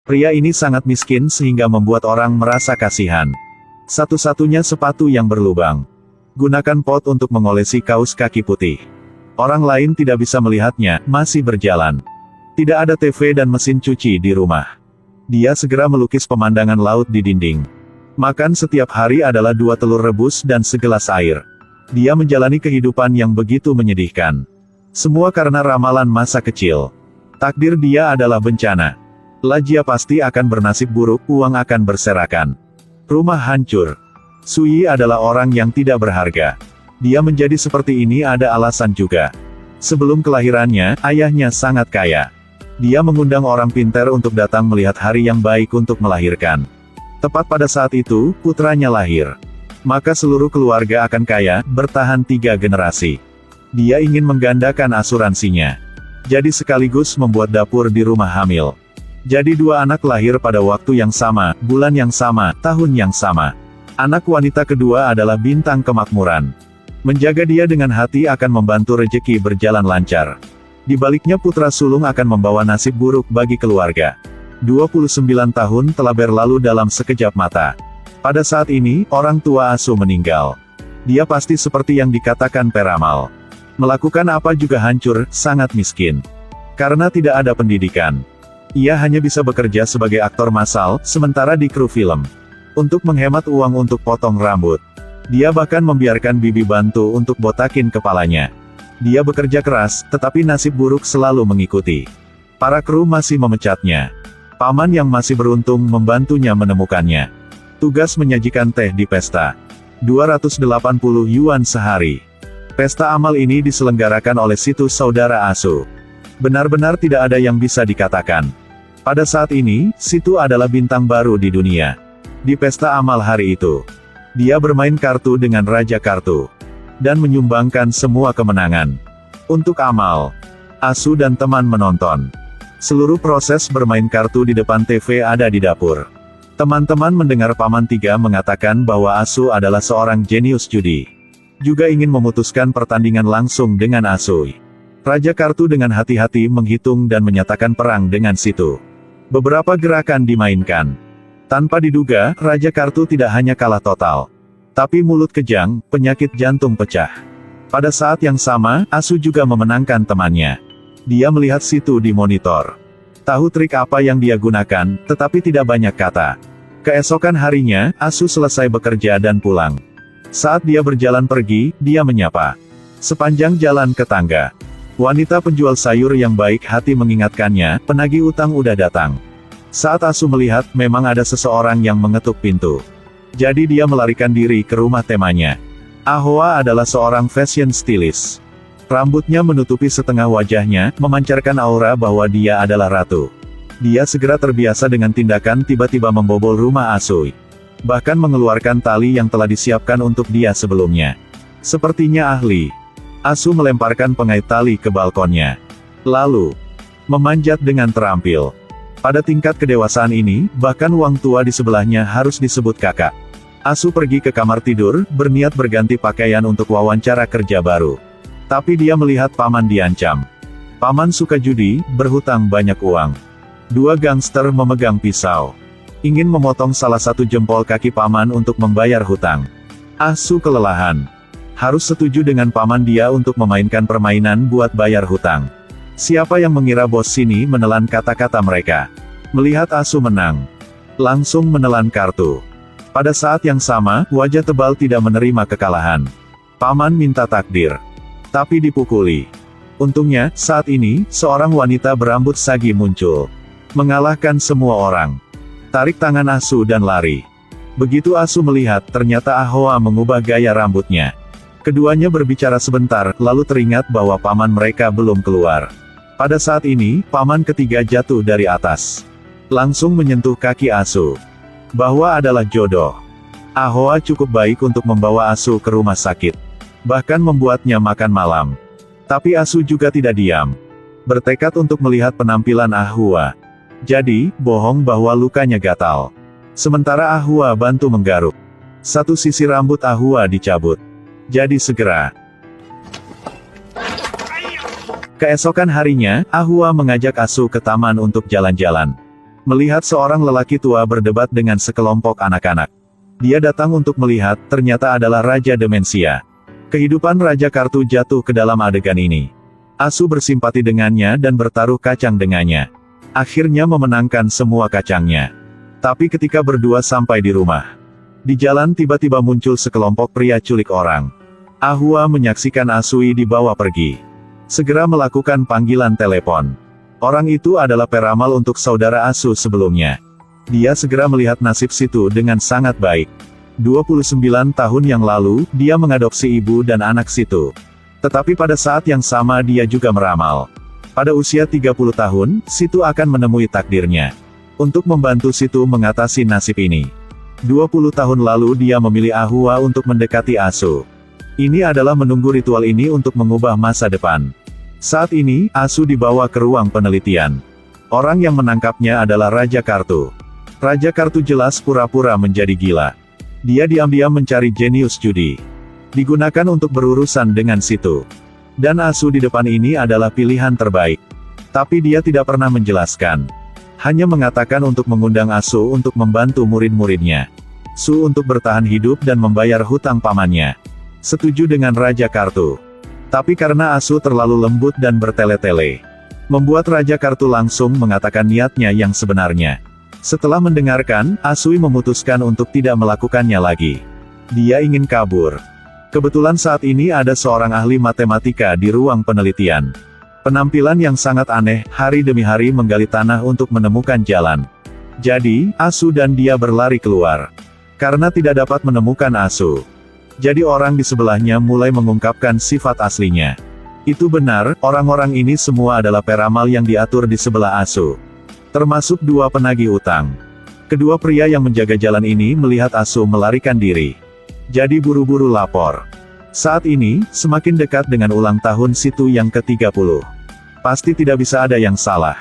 Pria ini sangat miskin sehingga membuat orang merasa kasihan. Satu-satunya sepatu yang berlubang. Gunakan pot untuk mengolesi kaus kaki putih. Orang lain tidak bisa melihatnya, masih berjalan. Tidak ada TV dan mesin cuci di rumah. Dia segera melukis pemandangan laut di dinding. Makan setiap hari adalah 2 telur rebus dan segelas air. Dia menjalani kehidupan yang begitu menyedihkan. Semua karena ramalan masa kecil. Takdir dia adalah bencana. Lajia pasti akan bernasib buruk, uang akan berserakan. Rumah hancur. Sui adalah orang yang tidak berharga. Dia menjadi seperti ini ada alasan juga. Sebelum kelahirannya, ayahnya sangat kaya. Dia mengundang orang pintar untuk datang melihat hari yang baik untuk melahirkan. Tepat pada saat itu, putranya lahir. Maka seluruh keluarga akan kaya, bertahan 3 generasi. Dia ingin menggandakan asuransinya. Jadi sekaligus membuat dapur di rumah hamil. Jadi 2 anak lahir pada waktu yang sama, bulan yang sama, tahun yang sama. Anak wanita kedua adalah bintang kemakmuran. Menjaga dia dengan hati akan membantu rejeki berjalan lancar. Di baliknya putra sulung akan membawa nasib buruk bagi keluarga. 29 tahun telah berlalu dalam sekejap mata. Pada saat ini, orang tua asuh meninggal. Dia pasti seperti yang dikatakan peramal. Melakukan apa juga hancur, sangat miskin. Karena tidak ada pendidikan. Ia hanya bisa bekerja sebagai aktor massal, sementara di kru film. Untuk menghemat uang untuk potong rambut. Dia bahkan membiarkan bibi bantu untuk botakin kepalanya. Dia bekerja keras, tetapi nasib buruk selalu mengikuti. Para kru masih memecatnya. Paman yang masih beruntung membantunya menemukannya. Tugas menyajikan teh di pesta. 280 yuan sehari. Pesta amal ini diselenggarakan oleh situs saudara asuh. Benar-benar tidak ada yang bisa dikatakan. Pada saat ini, Situ adalah bintang baru di dunia. Di pesta amal hari itu, dia bermain kartu dengan Raja Kartu. Dan menyumbangkan semua kemenangan. Untuk amal, asuh dan teman menonton. Seluruh proses bermain kartu di depan TV ada di dapur. Teman-teman mendengar Paman Tiga mengatakan bahwa asuh adalah seorang jenius judi. Juga ingin memutuskan pertandingan langsung dengan asuh. Raja Kartu dengan hati-hati menghitung dan menyatakan perang dengan Situ. Beberapa gerakan dimainkan. Tanpa diduga, Raja Kartu tidak hanya kalah total. Tapi mulut kejang, penyakit jantung pecah. Pada saat yang sama, asuh juga memenangkan temannya. Dia melihat Situ di monitor. Tahu trik apa yang dia gunakan, tetapi tidak banyak kata. Keesokan harinya, asuh selesai bekerja dan pulang. Saat dia berjalan pergi, dia menyapa. Sepanjang jalan ke tangga. Wanita penjual sayur yang baik hati mengingatkannya, penagih utang udah datang. Saat asuh melihat, memang ada seseorang yang mengetuk pintu. Jadi dia melarikan diri ke rumah temannya. Ahoa adalah seorang fashion stylist. Rambutnya menutupi setengah wajahnya, memancarkan aura bahwa dia adalah ratu. Dia segera terbiasa dengan tindakan tiba-tiba membobol rumah asuh. Bahkan mengeluarkan tali yang telah disiapkan untuk dia sebelumnya. Sepertinya ahli. Asuh melemparkan pengait tali ke balkonnya. Lalu, memanjat dengan terampil. Pada tingkat kedewasaan ini, bahkan uang tua di sebelahnya harus disebut kakak. Asuh pergi ke kamar tidur, berniat berganti pakaian untuk wawancara kerja baru. Tapi dia melihat paman diancam. Paman suka judi, berhutang banyak uang. 2 gangster memegang pisau. Ingin memotong salah satu jempol kaki paman untuk membayar hutang. Asuh kelelahan. Harus setuju dengan paman dia untuk memainkan permainan buat bayar hutang. Siapa yang mengira bos sini menelan kata-kata mereka? Melihat asuh menang. Langsung menelan kartu. Pada saat yang sama, wajah tebal tidak menerima kekalahan. Paman minta takdir. Tapi dipukuli. Untungnya, saat ini, seorang wanita berambut sagi muncul. Mengalahkan semua orang. Tarik tangan asuh dan lari. Begitu asuh melihat, ternyata Ahoa mengubah gaya rambutnya. Keduanya berbicara sebentar, lalu teringat bahwa paman mereka belum keluar. Pada saat ini, paman ketiga jatuh dari atas. Langsung menyentuh kaki asuh. Bahwa adalah jodoh. Ahoa cukup baik untuk membawa asuh ke rumah sakit. Bahkan membuatnya makan malam. Tapi asuh juga tidak diam. Bertekad untuk melihat penampilan Ahoa. Jadi, bohong bahwa lukanya gatal. Sementara Ahoa bantu menggaruk. Satu sisi rambut Ahoa dicabut. Jadi segera. Keesokan harinya, Ahoa mengajak asuh ke taman untuk jalan-jalan. Melihat seorang lelaki tua berdebat dengan sekelompok anak-anak. Dia datang untuk melihat, ternyata adalah Raja Demensia. Kehidupan Raja Kartu jatuh ke dalam adegan ini. Asu bersimpati dengannya dan bertaruh kacang dengannya. Akhirnya memenangkan semua kacangnya. Tapi ketika berdua sampai di rumah, di jalan tiba-tiba muncul sekelompok pria culik orang. Ahua menyaksikan Asui dibawa pergi. Segera melakukan panggilan telepon. Orang itu adalah peramal untuk saudara Asu sebelumnya. Dia segera melihat nasib Situ dengan sangat baik. 29 tahun yang lalu, dia mengadopsi ibu dan anak Situ. Tetapi pada saat yang sama dia juga meramal. Pada usia 30 tahun, Situ akan menemui takdirnya. Untuk membantu Situ mengatasi nasib ini. 20 tahun lalu dia memilih Ahua untuk mendekati Asu. Ini adalah menunggu ritual ini untuk mengubah masa depan. Saat ini, Asu dibawa ke ruang penelitian. Orang yang menangkapnya adalah Raja Kartu. Raja Kartu jelas pura-pura menjadi gila. Dia diam-diam mencari jenius judi. Digunakan untuk berurusan dengan Situ. Dan Asu di depan ini adalah pilihan terbaik. Tapi dia tidak pernah menjelaskan. Hanya mengatakan untuk mengundang Asu untuk membantu murid-muridnya. Su untuk bertahan hidup dan membayar hutang pamannya. Setuju dengan Raja Kartu. Tapi karena Asu terlalu lembut dan bertele-tele, membuat Raja Kartu langsung mengatakan niatnya yang sebenarnya. Setelah mendengarkan, Asui memutuskan untuk tidak melakukannya lagi. Dia ingin kabur. Kebetulan saat ini ada seorang ahli matematika di ruang penelitian. Penampilan yang sangat aneh, hari demi hari menggali tanah untuk menemukan jalan. Jadi, Asu dan dia berlari keluar. Karena tidak dapat menemukan Asu. Jadi orang di sebelahnya mulai mengungkapkan sifat aslinya. Itu benar, orang-orang ini semua adalah peramal yang diatur di sebelah Asu. Termasuk dua penagih utang. Kedua pria yang menjaga jalan ini melihat Asu melarikan diri. Jadi buru-buru lapor. Saat ini, semakin dekat dengan ulang tahun Situ yang ke-30. Pasti tidak bisa ada yang salah.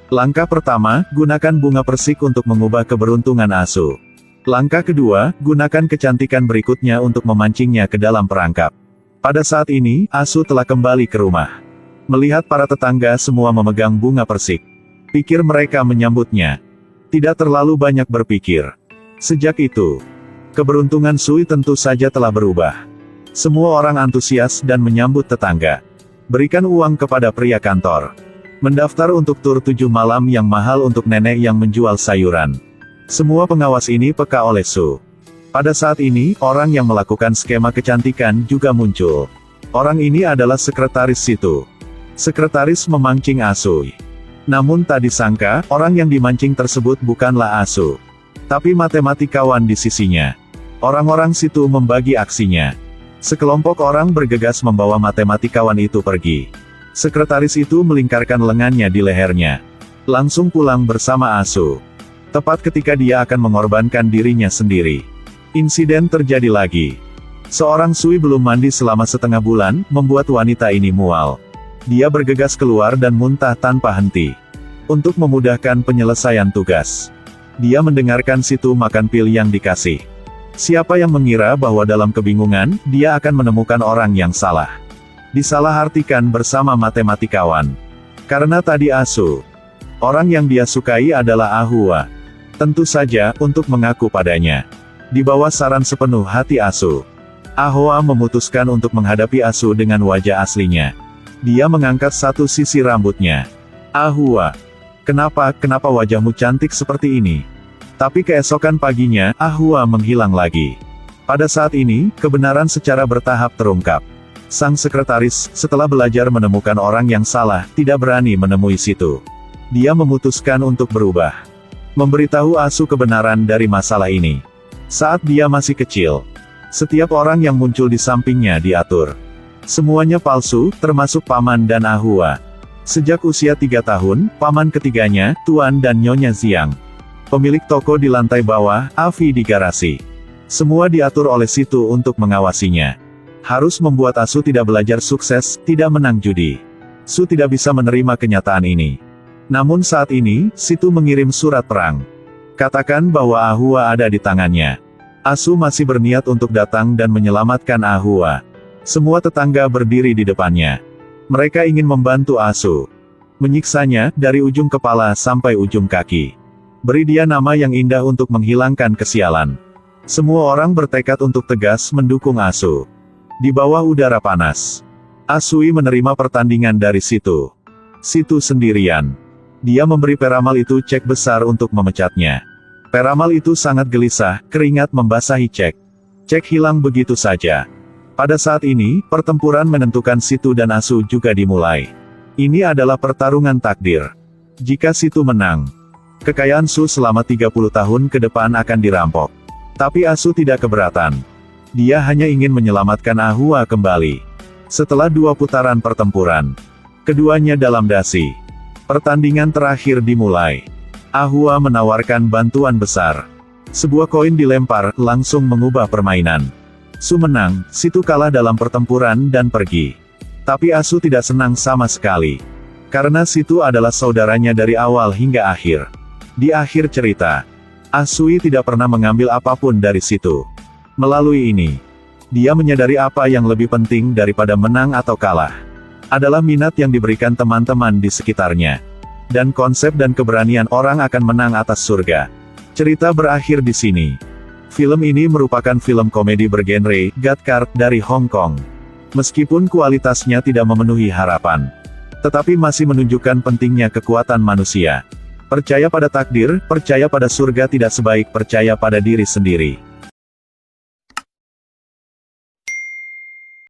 Langkah pertama, gunakan bunga persik untuk mengubah keberuntungan Asu. Langkah kedua, gunakan kecantikan berikutnya untuk memancingnya ke dalam perangkap. Pada saat ini, Asu telah kembali ke rumah. Melihat para tetangga semua memegang bunga persik. Pikir mereka menyambutnya. Tidak terlalu banyak berpikir. Sejak itu, keberuntungan Sui tentu saja telah berubah. Semua orang antusias dan menyambut tetangga. Berikan uang kepada pria kantor. Mendaftar untuk tur 7 malam yang mahal untuk nenek yang menjual sayuran. Semua pengawas ini peka oleh Su. Pada saat ini, orang yang melakukan skema kecantikan juga muncul. Orang ini adalah sekretaris Situ. Sekretaris memancing Asu. Namun tak disangka, orang yang dimancing tersebut bukanlah Asu. Tapi matematikawan di sisinya. Orang-orang Situ membagi aksinya. Sekelompok orang bergegas membawa matematikawan itu pergi. Sekretaris itu melingkarkan lengannya di lehernya. Langsung pulang bersama Asu. Tepat ketika dia akan mengorbankan dirinya sendiri. Insiden terjadi lagi. Seorang Sui belum mandi selama setengah bulan, membuat wanita ini mual. Dia bergegas keluar dan muntah tanpa henti. Untuk memudahkan penyelesaian tugas. Dia mendengarkan Situ makan pil yang dikasih. Siapa yang mengira bahwa dalam kebingungan, dia akan menemukan orang yang salah. Disalahartikan bersama matematikawan. Karena tadi Asu. Orang yang dia sukai adalah Ahua. Tentu saja, untuk mengaku padanya. Di bawah saran sepenuh hati Asu. Ahua memutuskan untuk menghadapi Asu dengan wajah aslinya. Dia mengangkat satu sisi rambutnya. Ahua. Kenapa wajahmu cantik seperti ini? Tapi keesokan paginya, Ahua menghilang lagi. Pada saat ini, kebenaran secara bertahap terungkap. Sang sekretaris, setelah belajar menemukan orang yang salah, tidak berani menemui Situ. Dia memutuskan untuk berubah. Memberitahu Asu kebenaran dari masalah ini. Saat dia masih kecil, setiap orang yang muncul di sampingnya diatur. Semuanya palsu, termasuk paman dan Ahua. Sejak usia 3 tahun, paman ketiganya, Tuan dan Nyonya Ziang. Pemilik toko di lantai bawah, Avi di garasi. Semua diatur oleh Situ untuk mengawasinya. Harus membuat Asu tidak belajar sukses, tidak menang judi. Su tidak bisa menerima kenyataan ini. Namun saat ini, Situ mengirim surat perang. Katakan bahwa Ahua ada di tangannya. Asu masih berniat untuk datang dan menyelamatkan Ahua. Semua tetangga berdiri di depannya. Mereka ingin membantu Asu. Menyiksanya, dari ujung kepala sampai ujung kaki. Beri dia nama yang indah untuk menghilangkan kesialan. Semua orang bertekad untuk tegas mendukung Asu. Di bawah udara panas, Asui menerima pertandingan dari Situ. Situ sendirian. Dia memberi peramal itu cek besar untuk memecatnya. Peramal itu sangat gelisah, keringat membasahi cek. Cek hilang begitu saja. Pada saat ini, pertempuran menentukan Situ dan Asu juga dimulai. Ini adalah pertarungan takdir. Jika Situ menang, kekayaan Su selama 30 tahun ke depan akan dirampok. Tapi Asu tidak keberatan. Dia hanya ingin menyelamatkan Ahua kembali. Setelah 2 putaran pertempuran, keduanya dalam dasi. Pertandingan terakhir dimulai. Ahua menawarkan bantuan besar. Sebuah koin dilempar, langsung mengubah permainan. Su menang, Situ kalah dalam pertempuran dan pergi. Tapi Asu tidak senang sama sekali. Karena Situ adalah saudaranya dari awal hingga akhir. Di akhir cerita, Asui tidak pernah mengambil apapun dari Situ. Melalui ini, dia menyadari apa yang lebih penting daripada menang atau kalah. Adalah minat yang diberikan teman-teman di sekitarnya. Dan konsep dan keberanian orang akan menang atas surga. Cerita berakhir di sini. Film ini merupakan film komedi bergenre God Card dari Hong Kong. Meskipun kualitasnya tidak memenuhi harapan, tetapi masih menunjukkan pentingnya kekuatan manusia. Percaya pada takdir, percaya pada surga tidak sebaik percaya pada diri sendiri.